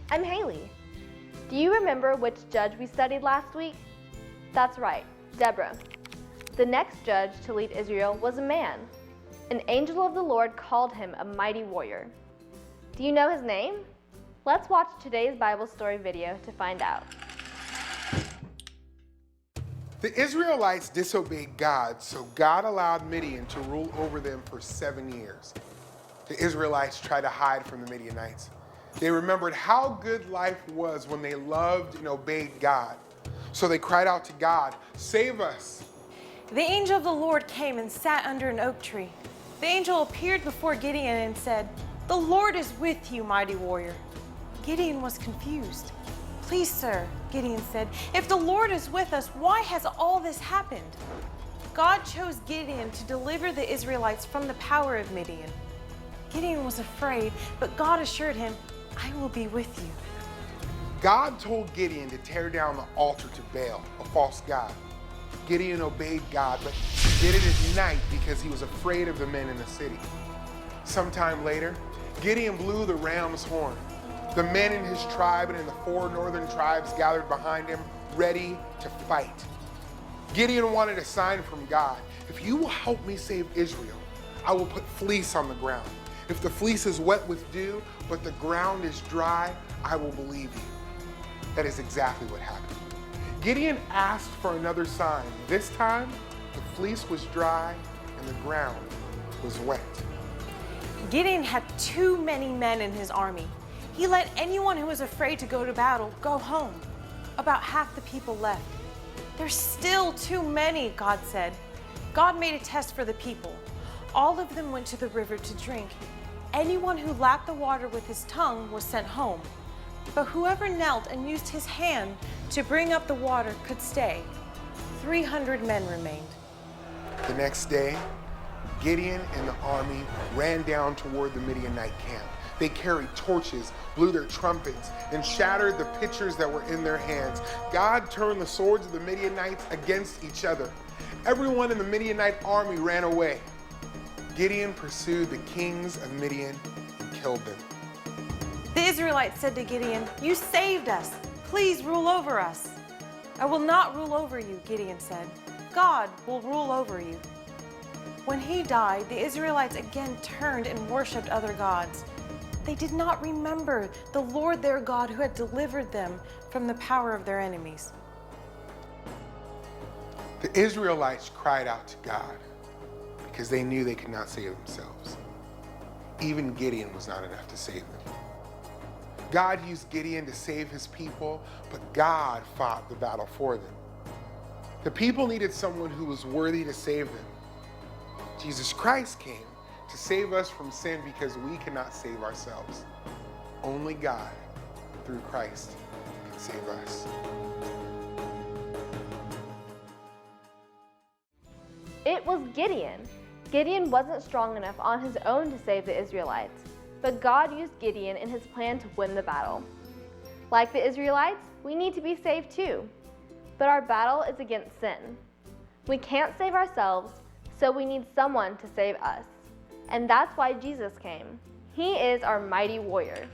I'm Haley. Do you remember which judge we studied last week? That's right, Deborah. The next judge to lead Israel was a man. An angel of the Lord called him a mighty warrior. Do you know his name? Let's watch today's Bible story video to find out. The Israelites disobeyed God, so God allowed Midian to rule over them for 7 years. The Israelites tried to hide from the Midianites. They remembered how good life was when they loved and obeyed God. So they cried out to God, "Save us." The angel of the Lord came and sat under an oak tree. The angel appeared before Gideon and said, "The Lord is with you, mighty warrior." Gideon was confused. "Please, sir," Gideon said, "if the Lord is with us, why has all this happened?" God chose Gideon to deliver the Israelites from the power of Midian. Gideon was afraid, but God assured him, "I will be with you." God told Gideon to tear down the altar to Baal, a false god. Gideon obeyed God, but did it at night because he was afraid of the men in the city. Sometime later, Gideon blew the ram's horn. The men in his tribe and in the 4 northern tribes gathered behind him, ready to fight. Gideon wanted a sign from God. "If you will help me save Israel, I will put fleece on the ground. If the fleece is wet with dew, but the ground is dry, I will believe you." That is exactly what happened. Gideon asked for another sign. This time, the fleece was dry and the ground was wet. Gideon had too many men in his army. He let anyone who was afraid to go to battle go home. About half the people left. "There's still too many," God said. God made a test for the people. All of them went to the river to drink. Anyone who lapped the water with his tongue was sent home. But whoever knelt and used his hand to bring up the water could stay. 300 men remained. The next day, Gideon and the army ran down toward the Midianite camp. They carried torches, blew their trumpets, and shattered the pitchers that were in their hands. God turned the swords of the Midianites against each other. Everyone in the Midianite army ran away. Gideon pursued the kings of Midian and killed them. The Israelites said to Gideon, "You saved us. Please rule over us." "I will not rule over you," Gideon said. "God will rule over you." When he died, the Israelites again turned and worshipped other gods. They did not remember the Lord their God who had delivered them from the power of their enemies. The Israelites cried out to God because they knew they could not save themselves. Even Gideon was not enough to save them. God used Gideon to save his people, but God fought the battle for them. The people needed someone who was worthy to save them. Jesus Christ came to save us from sin because we cannot save ourselves. Only God, through Christ, can save us. It was Gideon. Gideon wasn't strong enough on his own to save the Israelites, but God used Gideon in his plan to win the battle. Like the Israelites, we need to be saved too, but our battle is against sin. We can't save ourselves, so we need someone to save us. And that's why Jesus came. He is our mighty warrior.